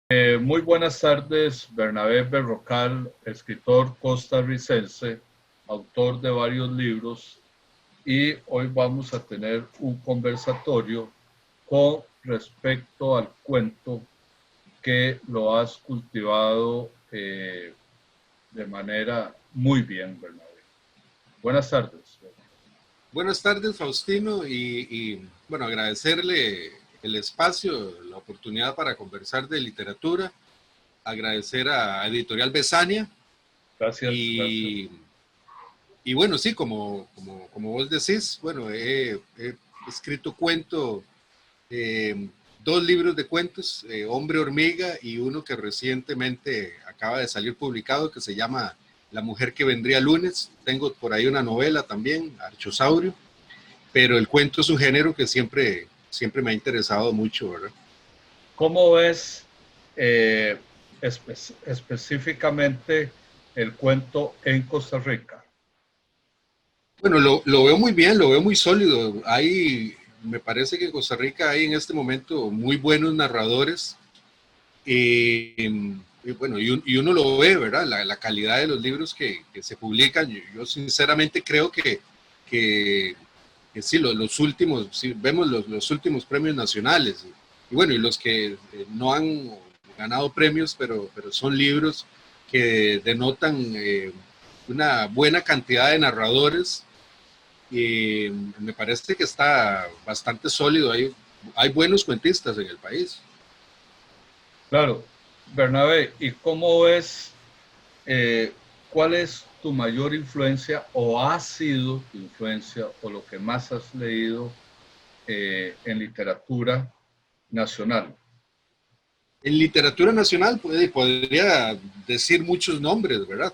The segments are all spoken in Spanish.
Muy buenas tardes, Bernabé Berrocal, escritor costarricense, autor de varios libros, y hoy vamos a tener un conversatorio con respecto al cuento que lo has cultivado de manera muy bien, Bernabé. Buenas tardes. Buenas tardes, Faustino, bueno, agradecerle el espacio, la oportunidad para conversar de literatura, agradecer a Editorial Besania Gracias, gracias. y, y bueno, sí, como vos decís, bueno, he escrito cuento, dos libros de cuentos, Hombre Hormiga y uno que recientemente acaba de salir publicado que se llama La mujer que vendría lunes. Tengo por ahí una novela también, Archosaurio, pero el cuento es un género que siempre me ha interesado mucho, ¿verdad? ¿Cómo ves eh, específicamente el cuento en Costa Rica? Bueno, lo veo muy bien, lo veo muy sólido. Me parece que en Costa Rica hay en este momento muy buenos narradores. Y bueno, y uno lo ve, ¿verdad? La calidad de los libros que se publican. Yo sinceramente creo que sí, los últimos, sí, vemos los últimos premios nacionales. Y bueno, y los que no han ganado premios, pero son libros que denotan una buena cantidad de narradores. Y me parece que está bastante sólido. Hay buenos cuentistas en el país. Claro, Bernabé, ¿y cómo ves cuál es tu mayor influencia o ha sido tu influencia o lo que más has leído en literatura nacional? En literatura nacional podría decir muchos nombres, ¿verdad?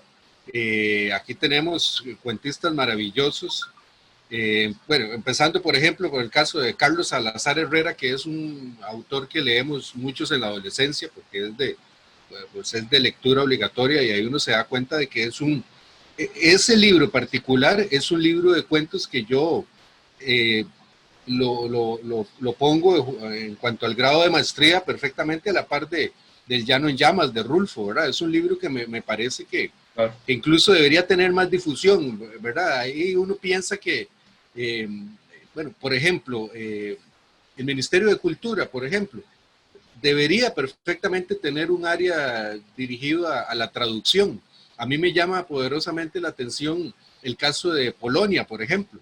Aquí tenemos cuentistas maravillosos. Bueno, empezando por ejemplo por el caso de Carlos Salazar Herrera, que es un autor que leemos muchos en la adolescencia, porque pues es de lectura obligatoria y ahí uno se da cuenta de que ese libro particular es un libro de cuentos que yo eh, lo pongo en cuanto al grado de maestría perfectamente a la par del Llano en Llamas de Rulfo, ¿verdad? Es un libro que me parece Claro, que incluso debería tener más difusión, ¿verdad? Ahí uno piensa eh, bueno, por ejemplo, el Ministerio de Cultura, por ejemplo, debería perfectamente tener un área dirigido a la traducción. A mí me llama poderosamente la atención el caso de Polonia, por ejemplo.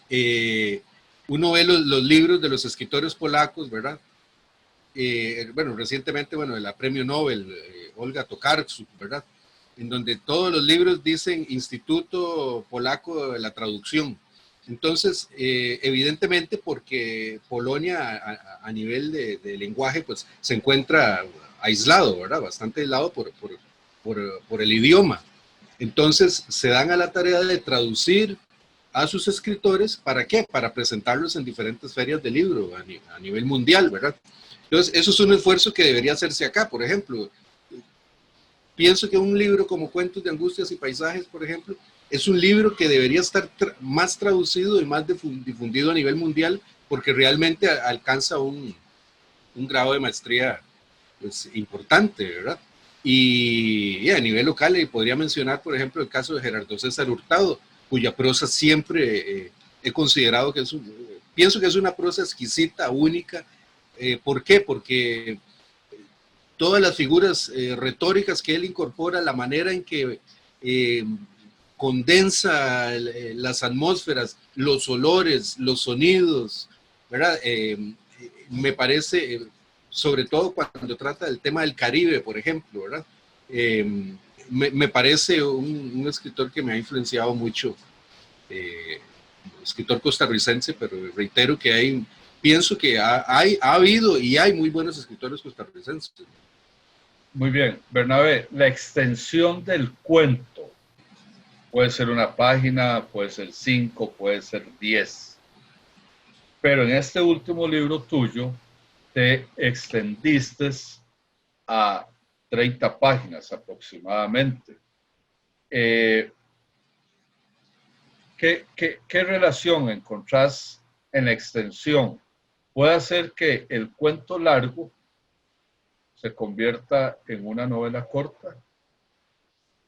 Eh, Uno ve los libros de los escritores polacos, ¿verdad? Bueno, recientemente, bueno, de la premio Nobel, Olga Tokarczuk, ¿verdad? En donde todos los libros dicen Instituto Polaco de la Traducción. Entonces, evidentemente, porque Polonia a nivel de lenguaje, pues se encuentra aislado, ¿verdad? Bastante aislado por el idioma. Entonces, se dan a la tarea de traducir a sus escritores, ¿para qué? Para presentarlos en diferentes ferias de libro a nivel mundial, ¿verdad? Entonces, eso es un esfuerzo que debería hacerse acá, por ejemplo. Pienso que un libro como Cuentos de Angustias y Paisajes, por ejemplo, es un libro que debería estar más traducido y más difundido a nivel mundial porque realmente alcanza un grado de maestría pues, importante, ¿verdad? Y a nivel local podría mencionar, por ejemplo, el caso de Gerardo César Hurtado, cuya prosa siempre he considerado que pienso que es una prosa exquisita, única. ¿Por qué? Porque todas las figuras retóricas que él incorpora, la manera en que eh, condensa las atmósferas, los olores, los sonidos, ¿verdad? Me parece, sobre todo cuando trata del tema del Caribe, por ejemplo, ¿verdad? Me parece un escritor que me ha influenciado mucho, eh, escritor costarricense, pero reitero que pienso que ha habido y hay muy buenos escritores costarricenses. muy bien. Bernabé, la extensión del cuento puede ser una página, puede ser 5, puede ser 10. Pero en este último libro tuyo te extendiste a 30 páginas aproximadamente. Eh, ¿qué relación encontrás en la extensión? Puede hacer que el cuento largo, o se convierta en una novela corta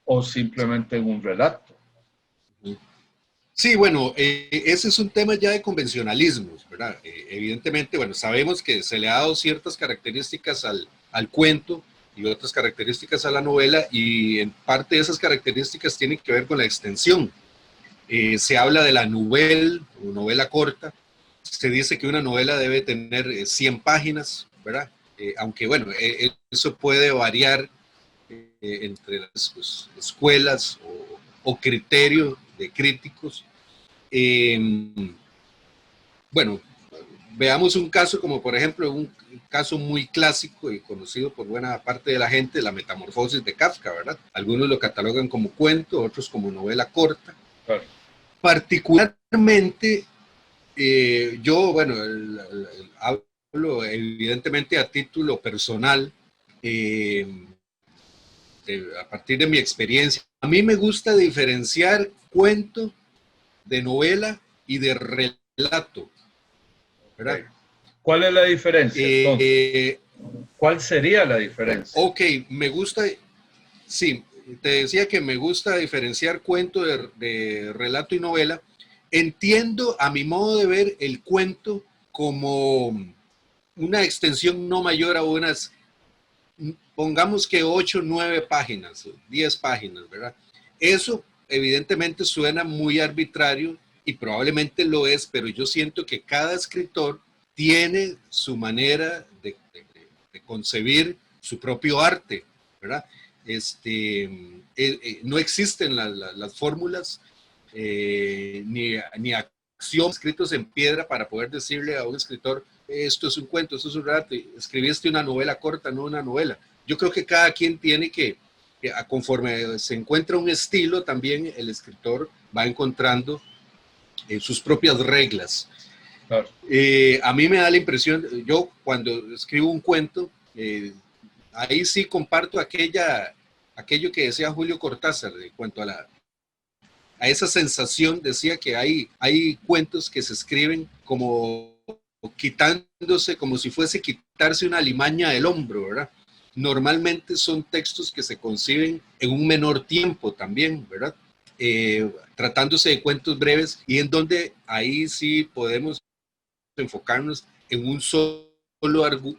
o simplemente en un relato. Sí, bueno, ese es un tema ya de convencionalismos, ¿verdad? Evidentemente, bueno, sabemos que se le ha dado ciertas características al cuento y otras características a la novela, y en parte de esas características tienen que ver con la extensión. Se habla de la nouvelle o novela corta. Se dice que una novela debe tener 100 páginas, ¿verdad? Aunque bueno, eso puede variar entre las pues, escuelas o criterios de críticos. Bueno, veamos un caso como por ejemplo un caso muy clásico y conocido por buena parte de la gente, la Metamorfosis de Kafka, ¿verdad? Algunos lo catalogan como cuento, otros como novela corta. Claro. Particularmente, yo, bueno, hablo evidentemente a título personal, a partir de mi experiencia. A mí me gusta diferenciar cuento de novela y de relato, ¿verdad? Okay. ¿Cuál es la diferencia entonces? ¿Cuál sería la diferencia? Ok, me gusta, sí, te decía que me gusta diferenciar cuento de relato y novela. Entiendo a mi modo de ver el cuento como una extensión no mayor a unas, pongamos que 8, 9 páginas, 10 páginas, ¿verdad? Eso evidentemente suena muy arbitrario y probablemente lo es, pero yo siento que cada escritor tiene su manera de concebir su propio arte, ¿verdad? No existen las fórmulas ni axiomas escritos en piedra para poder decirle a un escritor, esto es un cuento, esto es un relato, escribiste una novela corta, no una novela. Yo creo que cada quien tiene que conforme se encuentra un estilo, también el escritor va encontrando sus propias reglas. Claro. A mí me da la impresión, yo cuando escribo un cuento, ahí sí comparto aquello que decía Julio Cortázar en cuanto a esa sensación. Decía que hay cuentos que se escriben como quitándose, como si fuese quitarse una limaña del hombro, ¿verdad? Normalmente son textos que se conciben en un menor tiempo también, ¿verdad? Tratándose de cuentos breves, y en donde ahí sí podemos enfocarnos en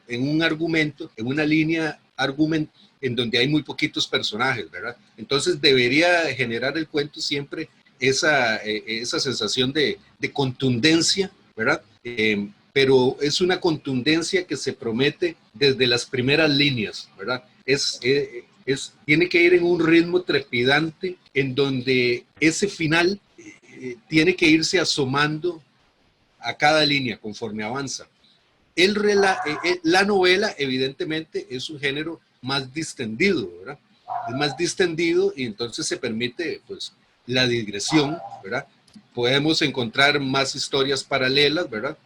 en un argumento, en una línea argumental en donde hay muy poquitos personajes, ¿verdad? Entonces debería generar el cuento siempre esa sensación de contundencia, ¿verdad? Pero es una contundencia que se promete desde las primeras líneas, ¿verdad? Tiene que ir en un ritmo trepidante en donde ese final tiene que irse asomando a cada línea conforme avanza. La novela evidentemente es un género más distendido, ¿verdad? Es más distendido y entonces se permite pues la digresión, ¿verdad? Podemos encontrar más historias paralelas, ¿verdad?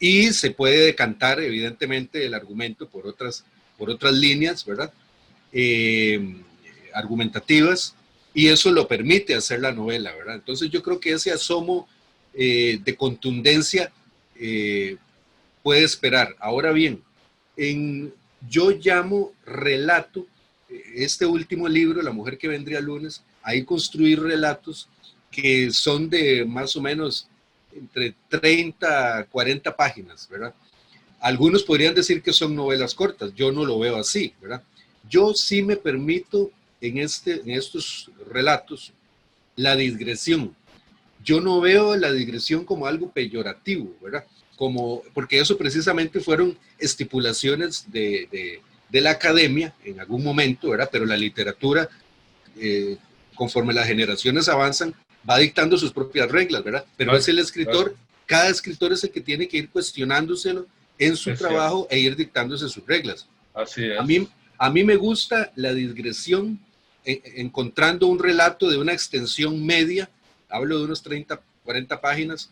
Y se puede decantar evidentemente el argumento por otras líneas, ¿verdad? Argumentativas, y eso lo permite hacer la novela, ¿verdad? Entonces yo creo que ese asomo de contundencia puede esperar. Ahora bien, yo llamo relato, este último libro, La mujer que vendría el lunes, ahí construir relatos que son de más o menos entre 30 a 40 páginas, ¿verdad? Algunos podrían decir que son novelas cortas, yo no lo veo así, ¿verdad? Yo sí me permito en estos relatos la digresión. Yo no veo la digresión como algo peyorativo, ¿verdad? Porque eso precisamente fueron estipulaciones de la academia en algún momento, ¿verdad? Pero la literatura, conforme las generaciones avanzan, va dictando sus propias reglas, ¿verdad? Pero claro, es el escritor, claro. Cada escritor es el que tiene que ir cuestionándoselo en su trabajo e ir dictándose sus reglas. Así es. A mí me gusta la digresión, encontrando un relato de una extensión media, hablo de unos 30, 40 páginas,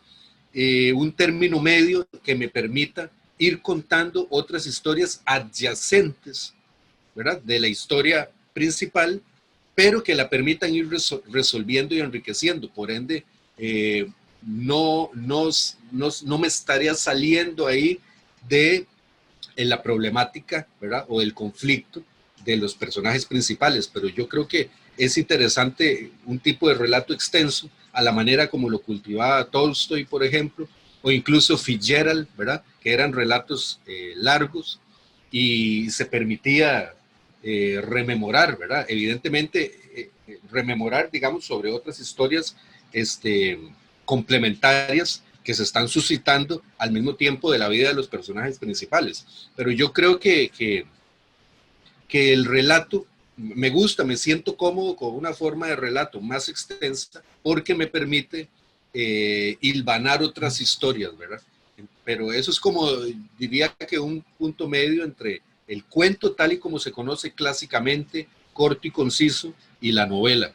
un término medio que me permita ir contando otras historias adyacentes, ¿verdad? De la historia principal, pero que la permitan ir resolviendo y enriqueciendo. Por ende, no me estaría saliendo ahí de en la problemática, ¿verdad? O el conflicto de los personajes principales, pero yo creo que es interesante un tipo de relato extenso a la manera como lo cultivaba Tolstoy, por ejemplo, o incluso Fitzgerald, ¿verdad? Que eran relatos largos y se permitía rememorar, ¿verdad? Evidentemente, rememorar, digamos, sobre otras historias complementarias que se están suscitando al mismo tiempo de la vida de los personajes principales. Pero yo creo que el relato me gusta, me siento cómodo con una forma de relato más extensa porque me permite hilvanar otras historias, ¿verdad? Pero eso es como, diría que un punto medio entre el cuento tal y como se conoce clásicamente, corto y conciso, y la novela.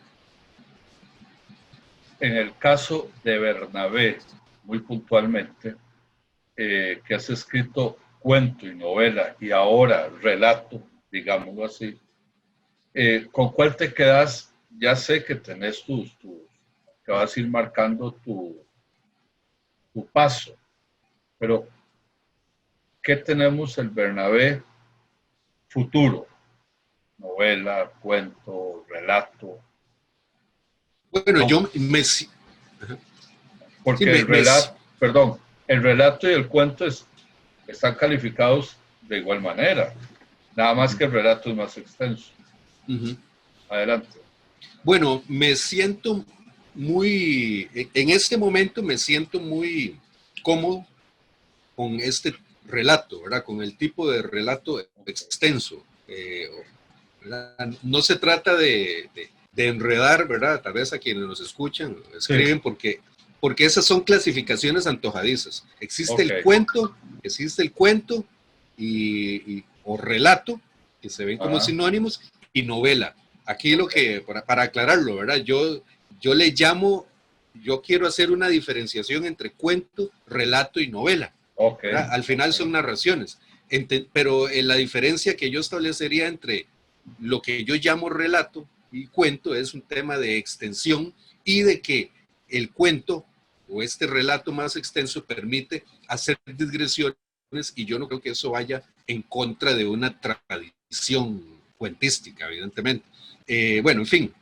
En el caso de Bernabé, muy puntualmente, que has escrito cuento y novela y ahora relato, digámoslo así, ¿con cuál te quedas? Ya sé que tenés que vas a ir marcando tu paso, pero ¿qué tenemos el Bernabé futuro? Novela, cuento, relato. Bueno, No, yo me... Sí, porque el me relato, perdón, el relato y el cuento están calificados de igual manera, nada más que el relato es más extenso. Adelante. Bueno, me siento muy, en este momento me siento muy cómodo con este relato, ¿verdad? Con el tipo de relato extenso. No se trata de enredar, ¿verdad? Tal vez a quienes nos escuchan, Sí, escriben porque esas son clasificaciones antojadizas. ok. Existe el cuento o relato, que se ven como Ajá, sinónimos, y novela. Aquí lo ok, que, para aclararlo, ¿verdad? Yo le llamo, yo quiero hacer una diferenciación entre cuento, relato y novela, ok, ¿verdad? Al final ok. son narraciones, pero la diferencia que yo establecería entre lo que yo llamo relato y cuento es un tema de extensión y de que el cuento o este relato más extenso permite hacer digresiones y yo no creo que eso vaya en contra de una tradición cuentística, evidentemente. Bueno, en fin,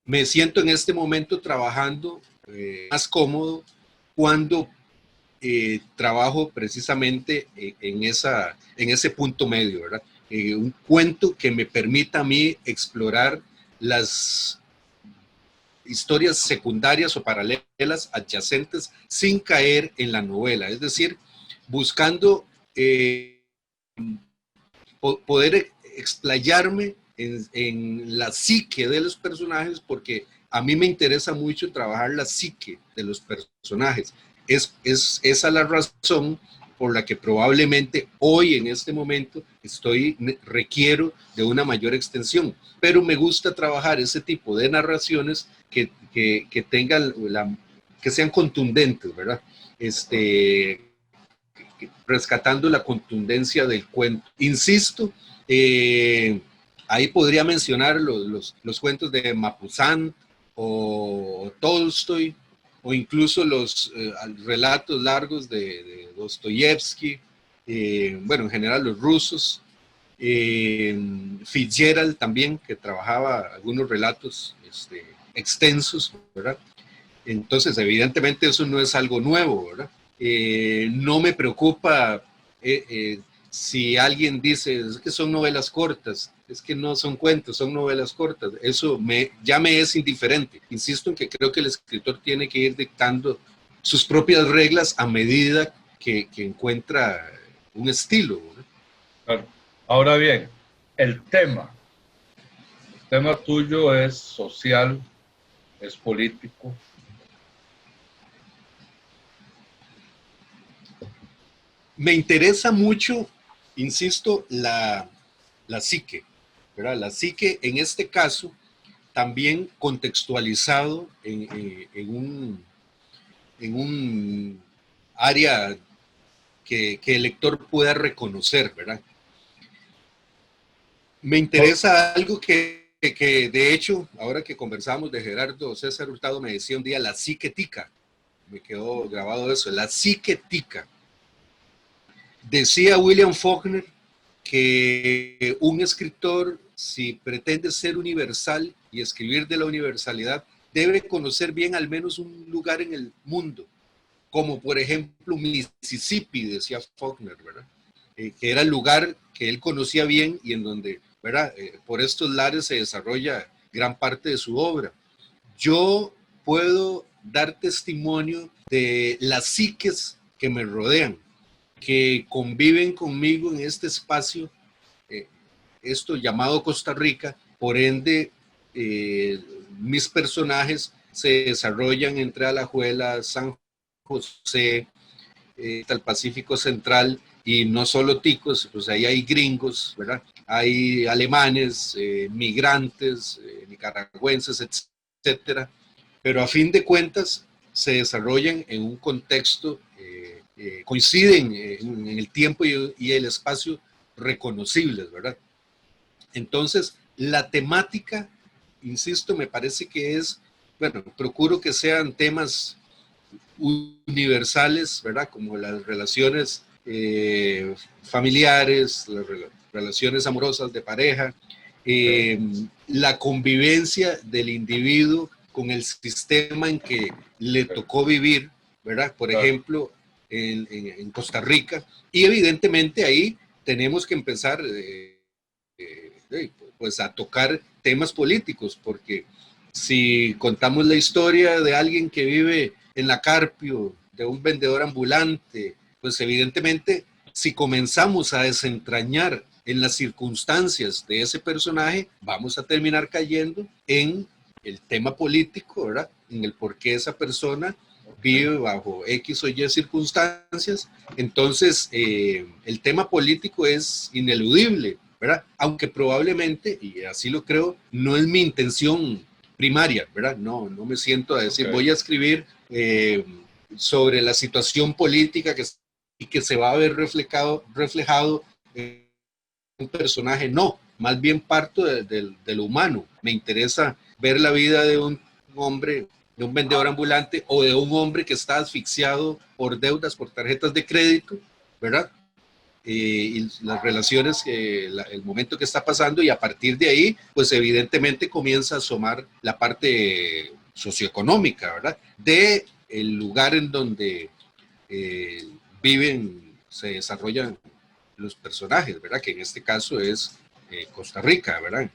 me siento en este momento trabajando más cómodo cuando trabajo precisamente en ese punto medio, ¿verdad? Un cuento que me permita a mí explorar las historias secundarias o paralelas adyacentes sin caer en la novela, es decir, buscando poder explayarme en la psique de los personajes porque a mí me interesa mucho trabajar la psique de los personajes. Es esa la razón por la que probablemente hoy en este momento requiero de una mayor extensión, pero me gusta trabajar ese tipo de narraciones que tengan que sean contundentes, ¿verdad? Rescatando la contundencia del cuento. Insisto, ahí podría mencionar los cuentos de Mapuzant o Tolstoy, o incluso los relatos largos de Dostoyevsky, bueno, en general los rusos, Fitzgerald también, que trabajaba algunos relatos extensos, ¿verdad? Entonces, evidentemente eso no es algo nuevo, ¿verdad? No me preocupa si alguien dice es que son novelas cortas, es que no son cuentos, son novelas cortas. Eso ya me es indiferente. Insisto en que creo que el escritor tiene que ir dictando sus propias reglas a medida que encuentra un estilo, ¿verdad? Claro. Ahora bien, el tema tuyo es social, es político. Me interesa mucho, insisto, la psique, ¿verdad? La psique en este caso también contextualizado en un área que el lector pueda reconocer, ¿verdad? Me Por- interesa algo que de hecho, ahora que conversamos de Gerardo César Hurtado, me decía un día la psiquetica, me quedó grabado eso, la psiquetica. Decía William Faulkner que un escritor, si pretende ser universal y escribir de la universalidad, debe conocer bien al menos un lugar en el mundo, como por ejemplo Mississippi, decía Faulkner, ¿verdad? Que era el lugar que él conocía bien y en donde, ¿verdad? Por estos lares se desarrolla gran parte de su obra. Yo puedo dar testimonio de las psiques que me rodean, que conviven conmigo en este espacio, eh, esto llamado Costa Rica. Por ende, mis personajes se desarrollan entre Alajuela, San José, el Pacífico Central, y no solo ticos, pues ahí hay gringos, ¿verdad? Hay alemanes, migrantes, nicaragüenses, etcétera. Pero a fin de cuentas se desarrollan en un contexto, coinciden en el tiempo y el espacio reconocibles, ¿verdad? Entonces, la temática, insisto, me parece que es, bueno, procuro que sean temas universales, ¿verdad? Como las relaciones familiares, las relaciones amorosas de pareja, la convivencia del individuo con el sistema en que le tocó vivir, ¿verdad? Por ejemplo, en Costa Rica. Y evidentemente ahí tenemos que empezar pues a tocar temas políticos, porque si contamos la historia de alguien que vive en la Carpio, de un vendedor ambulante, pues evidentemente si comenzamos a desentrañar en las circunstancias de ese personaje, vamos a terminar cayendo en el tema político, ¿verdad? En el por qué esa persona vive bajo X o Y circunstancias. Entonces, el tema político es ineludible, ¿verdad? Aunque probablemente, y así lo creo, no es mi intención primaria, ¿verdad? No, no me siento a decir, voy a escribir sobre la situación política y que se va a ver reflejado en un personaje. No, más bien parto de lo humano. Me interesa ver la vida de un hombre, de un vendedor ambulante o de un hombre que está asfixiado por deudas, por tarjetas de crédito, ¿verdad? Y las relaciones, el momento que está pasando, y a partir de ahí, pues evidentemente comienza a asomar la parte socioeconómica, ¿verdad? De el lugar en donde viven, se desarrollan los personajes, ¿verdad? Que en este caso es Costa Rica, ¿verdad?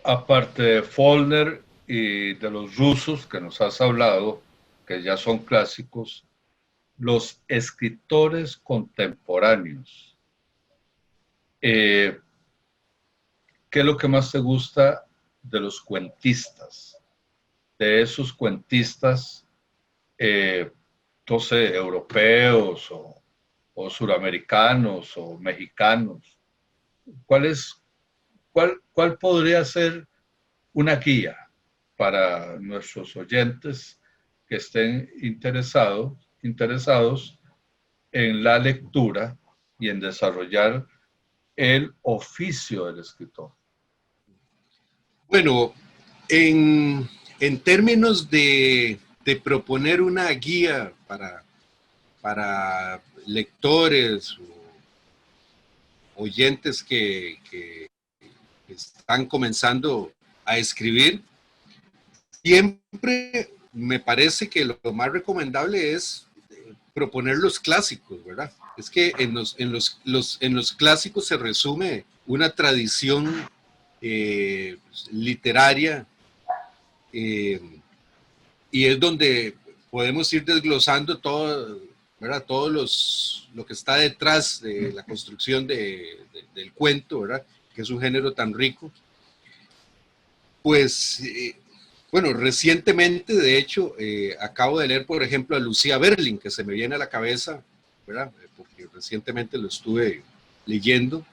Aparte de Faulkner y de los rusos que nos has hablado, que ya son clásicos, los escritores contemporáneos, ¿qué es lo que más te gusta de los cuentistas? De esos cuentistas, no sé, europeos o suramericanos o mexicanos. ¿Cuál es, cuál podría ser una guía para nuestros oyentes que estén interesados en la lectura y en desarrollar el oficio del escritor? Bueno, en términos de proponer una guía para lectores o oyentes que están comenzando a escribir, siempre me parece que lo más recomendable es proponer los clásicos, ¿verdad? Es que en los clásicos se resume una tradición literaria, eh, y es donde podemos ir desglosando todo, ¿verdad? Lo que está detrás de la construcción del cuento, ¿verdad? Que es un género tan rico. Pues, bueno, recientemente, de hecho, acabo de leer, por ejemplo, a Lucía Berling, que se me viene a la cabeza, ¿verdad? Porque recientemente lo estuve leyendo.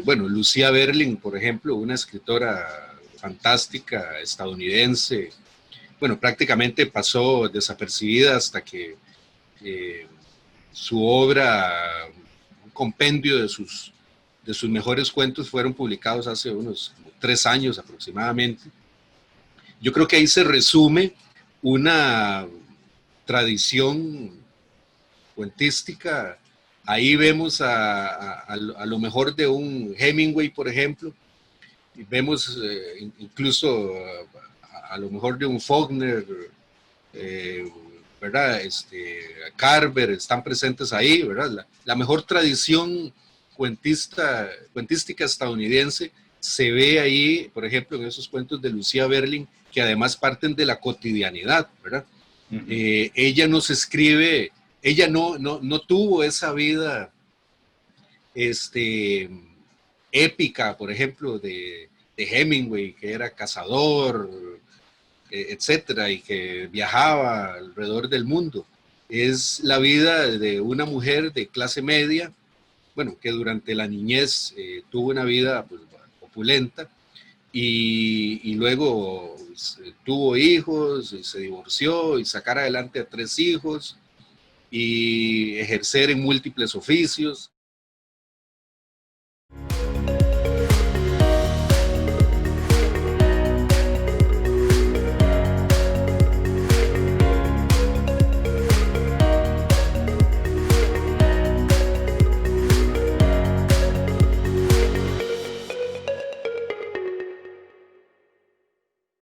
Bueno, Lucía Berling, por ejemplo, una escritora fantástica estadounidense, bueno, prácticamente pasó desapercibida hasta que su obra, un compendio de sus mejores cuentos fueron publicados hace unos 3 años aproximadamente. Yo creo que ahí se resume una tradición cuentística, ahí vemos a lo mejor de un Hemingway, por ejemplo, y vemos incluso a lo mejor de un Faulkner, ¿verdad? Carver, están presentes ahí, ¿verdad? La mejor tradición cuentística estadounidense se ve ahí, por ejemplo, en esos cuentos de Lucía Berlin, que además parten de la cotidianidad, ¿verdad? Ella nos escribe, ella no tuvo esa vida épica, por ejemplo, de Hemingway, que era cazador, etcétera, y que viajaba alrededor del mundo. Es la vida de una mujer de clase media, bueno, que durante la niñez tuvo una vida pues, opulenta y luego pues, tuvo hijos, y se divorció y sacar adelante a 3 hijos y ejercer en múltiples oficios.